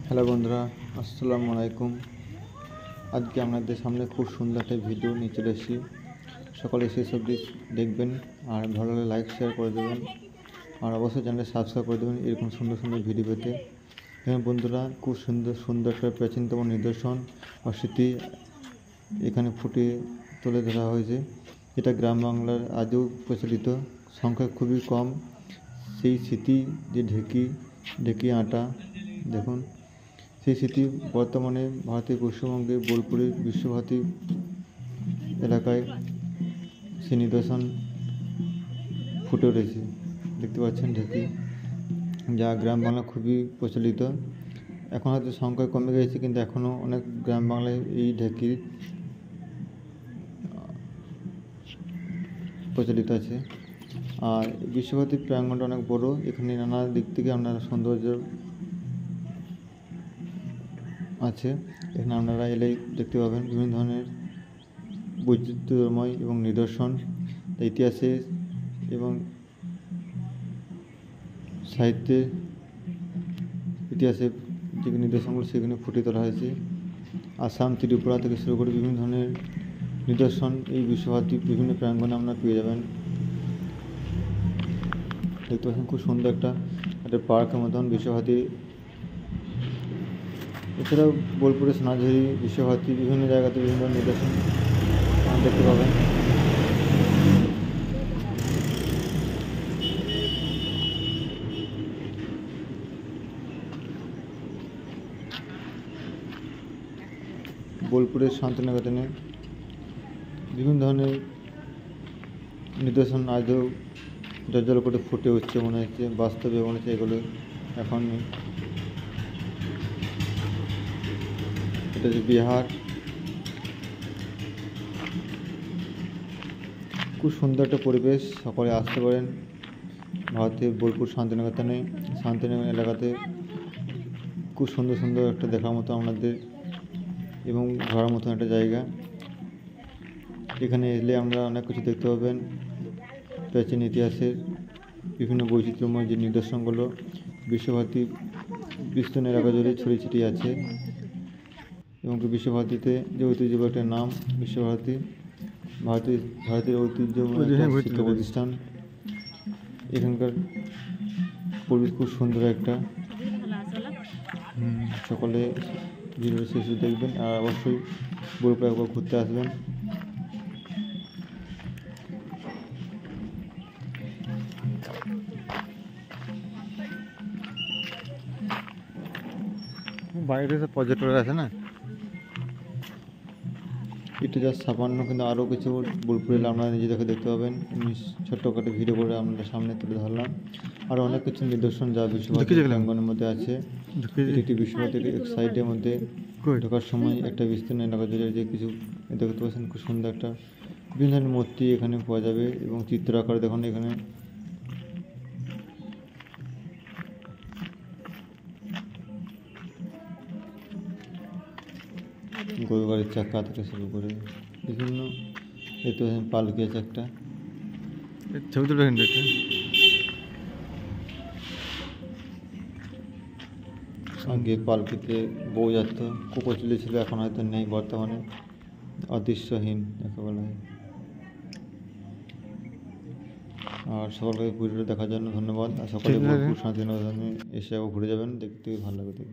Hello বন্ধুরা, আসসালামু আলাইকুম। আজকে আপনাদের সামনে খুব সুন্দর একটা ভিডিও নিয়ে চলে এসেছি। সকলে শেষ অবধি দেখবেন আর ভালো লাগলে লাইক শেয়ার করে দেবেন আর অবশ্যই চ্যানেলটা সাবস্ক্রাইব করে দেবেন এরকম সুন্দর সুন্দর ভিডিও পেতে। এখানে বন্ধুরা খুব সুন্দর সুন্দর একটা প্রাচীনতম নিদর্শন বা স্মৃতি এখানে ফুটিয়ে তুলে ধরা হয়েছে। এটা গ্রাম বাংলার আজও প্রচলিত, সংখ্যা খুবই কম। সেই স্মৃতি যে ঢেকি আটা দেখুন, সেই স্মৃতি বর্তমানে ভারতের পশ্চিমবঙ্গের বোলপুরের বিশ্বভারতী এলাকায় সেই নিদর্শন ফুটে উঠেছে। দেখতে পাচ্ছেন ঢেকি, যা গ্রাম বাংলা খুবই প্রচলিত। এখন হয়তো সংখ্যা কমে গেছে, কিন্তু এখনও অনেক গ্রাম বাংলায় এই ঢেকি প্রচলিত আছে। আর বিশ্বভারতী প্রাঙ্গণটা অনেক বড়, এখানে নানা দিক থেকে আপনারা সৌন্দর্য আছে। এখানে আপনারা এলেই দেখতে পাবেন বিভিন্ন ধরনের বৈচিত্র্যময় এবং নিদর্শন, ইতিহাসে এবং সাহিত্যের ইতিহাসে যে নিদর্শনগুলো সেখানে ফুটিয়ে তোলা হয়েছে। আসাম, ত্রিপুরা থেকে শুরু করে বিভিন্ন ধরনের নিদর্শন এই বিশ্বভারতী বিভিন্ন প্রাঙ্গণে আপনারা পেয়ে যাবেন। দেখতে পাচ্ছেন খুব সুন্দর একটা পার্কের মতন বিশ্বভারতী। এছাড়াও বোলপুরের সোনাঝুরি, বিশ্বভারতী বিভিন্ন জায়গাতে বিভিন্ন নিদর্শন দেখতে পাবেন। বোলপুরের শান্তিনিকেতনে বিভিন্ন ধরনের নিদর্শন আজও জল করে ফুটে উঠছে, মনে হচ্ছে বাস্তবে মনে হচ্ছে এগুলো এখন। এটা যে বিহার, খুব সুন্দর একটা পরিবেশ। সকলে আসতে পারেন ভারতের বোলপুর শান্তিনিকেতন এলাকাতে। খুব সুন্দর সুন্দর একটা দেখার মতো আপনাদের এবং ঘোরার মতো একটা জায়গা। এখানে এলে আমরা অনেক কিছু দেখতে পাবেন। প্রাচীন ইতিহাসের বিভিন্ন বৈচিত্র্যময় যে নিদর্শনগুলো বিশ্বভারতী বিস্তীর্ণ এলাকা জুড়ে ছড়িয়ে ছিটিয়ে আছে। এবং বিশ্বভারতীতে যে ঐতিহ্যবাহী একটা নাম বিশ্বভারতী, ভারতের ঐতিহ্যময় শিক্ষা প্রতিষ্ঠান। এখানকার পরিবেশ খুব সুন্দর একটা। সকলে ভিডিওটা শেষ দেখবেন আর অবশ্যই বোলপুরে একবার ঘুরতে আসবেন। বাইরে সব পর্যটকরা আছে না, এটা জাস্ট সামান্য, কিন্তু আরও কিছু বোলপুরে এলে আপনারা নিজেদেরকে দেখতে পাবেন। ছোট্টখাটো ভিডিও করে আপনাদের সামনে তুলে ধরলাম। আরও অনেক কিছু নিদর্শন যা বিশ্বভারতী প্রাঙ্গণের মধ্যে আছে। একটি বিশ্বভারতীর এক সাইডের মধ্যে ঢোকার সময় একটা বিস্তীর্ণ এলাকা জুড়ে যে কিছু দেখতে পাচ্ছেন, খুব সুন্দর একটা বিভিন্ন ধরনের মূর্তি এখানে পাওয়া যাবে এবং চিত্র আকারে দেখুন এখানে। গরু গাড়ির চাকা থেকে শুরু করে বিভিন্ন দেখতে পালকি আছে একটা, ছবি তুলে আগে পালকিতে বউ যেত, খুব প্রচলিত ছিল, এখন হয়তো নেই, বর্তমানে অদৃশ্যহীন যাকে বলা হয়। আর সকলকে ভিডিওটা দেখার জন্য ধন্যবাদ। আর সকলে বোলপুর শান্তিনিকেতনে এসে ঘুরে যাবেন, দেখতে ভালো লাগে।